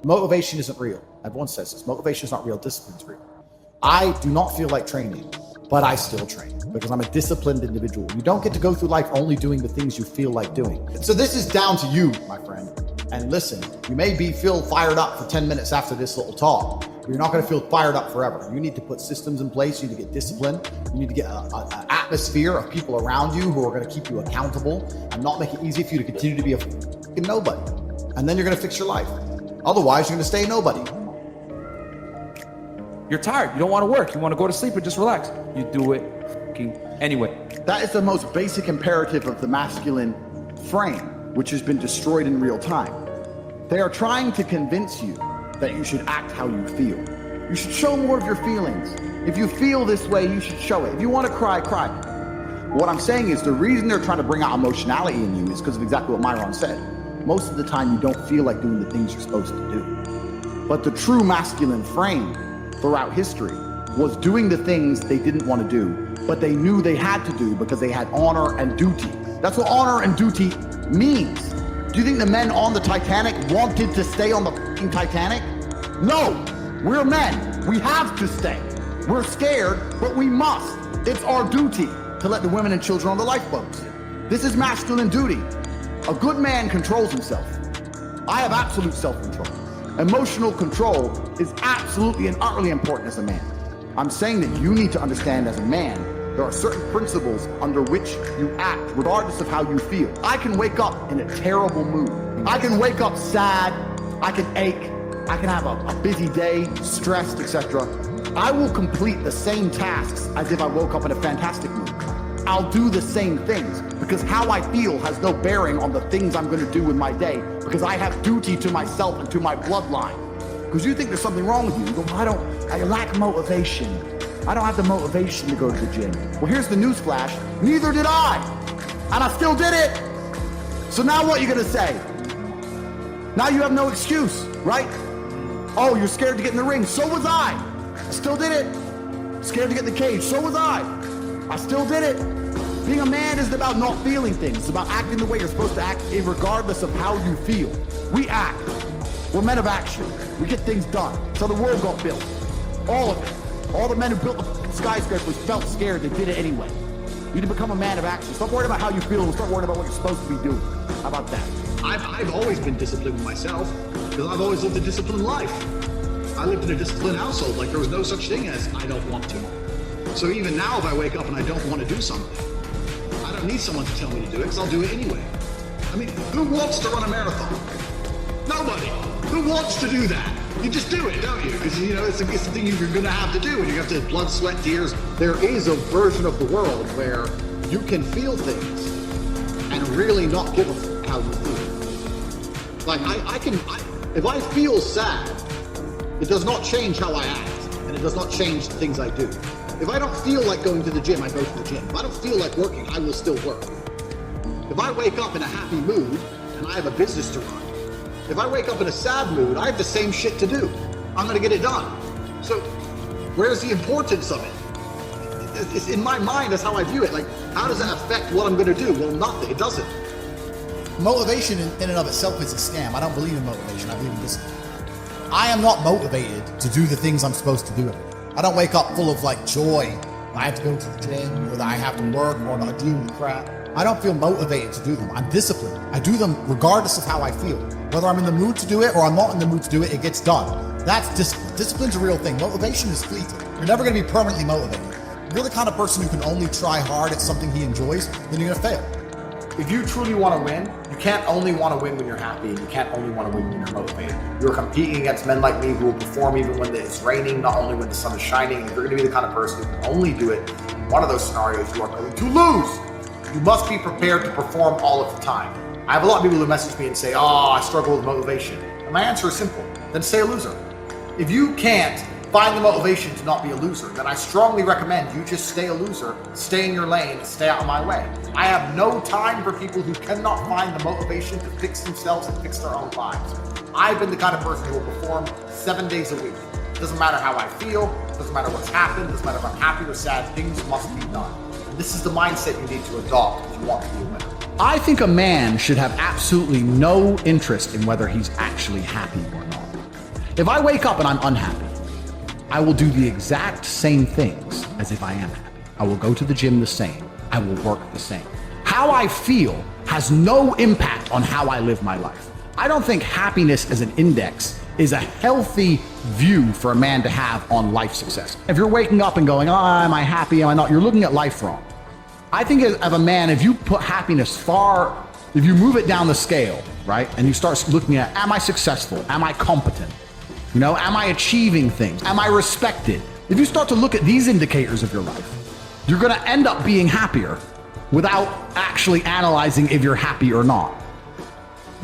Motivation isn't real. Everyone says this. Motivation is not real. Discipline's real. I do not feel like training, but I still train because I'm a disciplined individual. You don't get to go through life only doing the things you feel like doing. So this is down to you, my friend. And listen, you may feel fired up for 10 minutes after this little talk, but you're not going to feel fired up forever. You need to put systems in place. You need to get discipline. You need to get an atmosphere of people around you who are going to keep you accountable and not make it easy for you to continue to be a fucking nobody. And then you're going to fix your life. Otherwise, you're going to stay nobody. You're tired. You don't want to work. You want to go to sleep and just relax. You do it anyway. That is the most basic imperative of the masculine frame, which has been destroyed in real time. They are trying to convince you that you should act how you feel. You should show more of your feelings. If you feel this way, you should show it. If you want to cry, cry. What I'm saying is the reason they're trying to bring out emotionality in you is because of exactly what Myron said. Most of the time, you don't feel like doing the things you're supposed to do. But the true masculine frame throughout history was doing the things they didn't want to do, but they knew they had to do because they had honor and duty. That's what honor and duty means. Do you think the men on the Titanic wanted to stay on the fucking Titanic? No, we're men. We have to stay. We're scared, but we must. It's our duty to let the women and children on the lifeboats. This is masculine duty. A good man controls himself. I have absolute self-control. Emotional control is absolutely and utterly important as a man. I'm saying that you need to understand as a man, there are certain principles under which you act, regardless of how you feel. I can wake up in a terrible mood. I can wake up sad. I can ache. I can have a busy day, stressed, etc. I will complete the same tasks as if I woke up in a fantastic mood. I'll do the same things because how I feel has no bearing on the things I'm going to do in my day because I have duty to myself and to my bloodline. Because you think there's something wrong with you. You go, I lack motivation. I don't have the motivation to go to the gym. Well, here's the news flash. Neither did I. And I still did it. So now what are you going to say? Now you have no excuse, right? Oh, you're scared to get in the ring. So was I. I still did it. Scared to get in the cage. So was I still did it. Being a man isn't about not feeling things. It's about acting the way you're supposed to act regardless of how you feel. We act. We're men of action. We get things done. So the world got built. All of it. All the men who built the skyscrapers felt scared. They did it anyway. You need to become a man of action. Stop worrying about how you feel and start worrying about what you're supposed to be doing. How about that? I've always been disciplined with myself because I've always lived a disciplined life. I lived in a disciplined household. Like there was no such thing as I don't want to. So even now if I wake up and I don't want to do something, I don't need someone to tell me to do it because I'll do it anyway. I mean, who wants to run a marathon? Nobody. Who wants to do that? You just do it, don't you? Because, you know, it's the thing you're going to have to do, and you have to blood, sweat, tears. There is a version of the world where you can feel things and really not give a fuck how you feel. Like, if I feel sad, it does not change how I act, and it does not change the things I do. If I don't feel like going to the gym, I go to the gym. If I don't feel like working, I will still work. If I wake up in a happy mood, and I have a business to run, if I wake up in a sad mood, I have the same shit to do. I'm gonna get it done. So, where's the importance of it? It's in my mind, that's how I view it. Like, how does that affect what I'm gonna do? Well, nothing, it doesn't. Motivation in and of itself is a scam. I don't believe in motivation, I believe in discipline. I am not motivated to do the things I'm supposed to do. I don't wake up full of like joy. I have to go to the gym, or that I have to work, or not deal with crap. I don't feel motivated to do them. I'm disciplined. I do them regardless of how I feel. Whether I'm in the mood to do it or I'm not in the mood to do it, it gets done. That's discipline. Discipline's a real thing. Motivation is fleeting. You're never going to be permanently motivated. If you're the kind of person who can only try hard at something he enjoys, then you're going to fail. If you truly want to win, you can't only want to win when you're happy, and you can't only want to win when you're motivated. You're competing against men like me who will perform even when it's raining, not only when the sun is shining. If you're going to be the kind of person who can only do it in one of those scenarios, you are going to lose. You must be prepared to perform all of the time. I have a lot of people who message me and say, oh, I struggle with motivation. And my answer is simple. Then stay a loser. If you can't find the motivation to not be a loser, then I strongly recommend you just stay a loser, stay in your lane, stay out of my way. I have no time for people who cannot find the motivation to fix themselves and fix their own lives. I've been the kind of person who will perform 7 days a week. Doesn't matter how I feel, doesn't matter what's happened, doesn't matter if I'm happy or sad, things must be done. And this is the mindset you need to adopt if you want to be a winner. I think a man should have absolutely no interest in whether he's actually happy or not. If I wake up and I'm unhappy, I will do the exact same things as if I am happy. I will go to the gym the same. I will work the same. How I feel has no impact on how I live my life. I don't think happiness as an index is a healthy view for a man to have on life success. If you're waking up and going, oh, am I happy, am I not? You're looking at life wrong. I think of a man, if you put happiness if you move it down the scale, right? And you start looking at, am I successful? Am I competent? You know, am I achieving things? Am I respected? If you start to look at these indicators of your life, you're gonna end up being happier without actually analyzing if you're happy or not.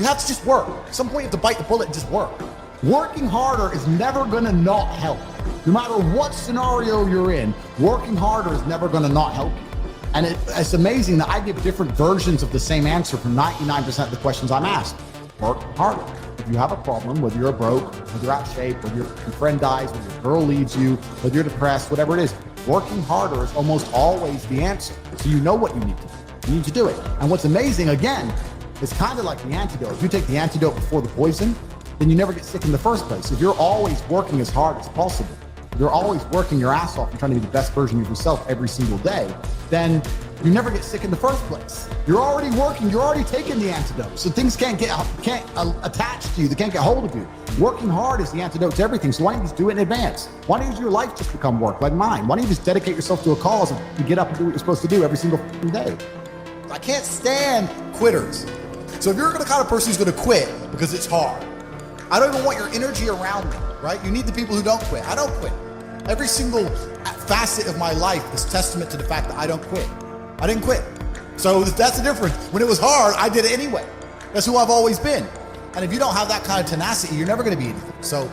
You have to just work. At some point you have to bite the bullet and just work. Working harder is never gonna not help. No matter what scenario you're in, working harder is never gonna not help you. And it's amazing that I give different versions of the same answer for 99% of the questions I'm asked. Work harder. If you have a problem, whether you're broke, whether you're out of shape, whether your friend dies, whether your girl leaves you, whether you're depressed, whatever it is, working harder is almost always the answer. So you know what you need to do. You need to do it. And what's amazing, again, is kind of like the antidote. If you take the antidote before the poison, then you never get sick in the first place. If you're always working as hard as possible, you're always working your ass off and trying to be the best version of yourself every single day, then you never get sick in the first place. You're already working, you're already taking the antidote. So things can't attach to you, they can't get hold of you. Working hard is the antidote to everything. So why don't you just do it in advance? Why don't your life just become work like mine? Why don't you just dedicate yourself to a cause and you get up and do what you're supposed to do every single day? I can't stand quitters. So if you're the kind of person who's gonna quit because it's hard, I don't even want your energy around me, right? You need the people who don't quit. I don't quit. Every single facet of my life is testament to the fact that I don't quit. I didn't quit. So that's the difference. When it was hard, I did it anyway. That's who I've always been. And if you don't have that kind of tenacity, you're never gonna be anything. So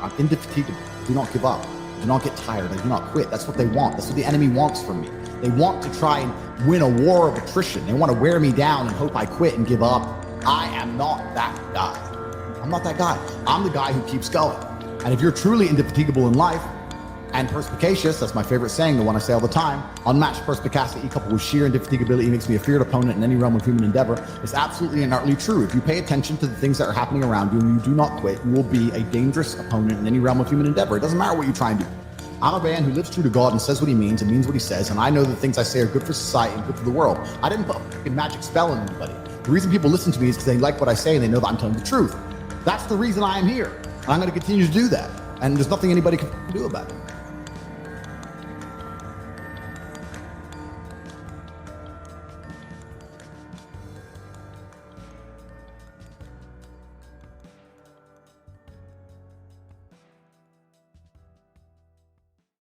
I'm indefatigable. Do not give up. Do not get tired. Do not quit. That's what they want. That's what the enemy wants from me. They want to try and win a war of attrition. They want to wear me down and hope I quit and give up. I am not that guy. I'm not that guy. I'm the guy who keeps going. And if you're truly indefatigable in life, and perspicacious, that's my favorite saying, the one I say all the time, unmatched perspicacity coupled with sheer indefatigability makes me a feared opponent in any realm of human endeavor. It's absolutely and utterly true. If you pay attention to the things that are happening around you and you do not quit, you will be a dangerous opponent in any realm of human endeavor. It doesn't matter what you try and do. I'm a man who lives true to God and says what he means and means what he says, and I know the things I say are good for society and good for the world. I didn't put a fucking magic spell on anybody. The reason people listen to me is because they like what I say and they know that I'm telling the truth. That's the reason I am here, and I'm going to continue to do that, and there's nothing anybody can do about it.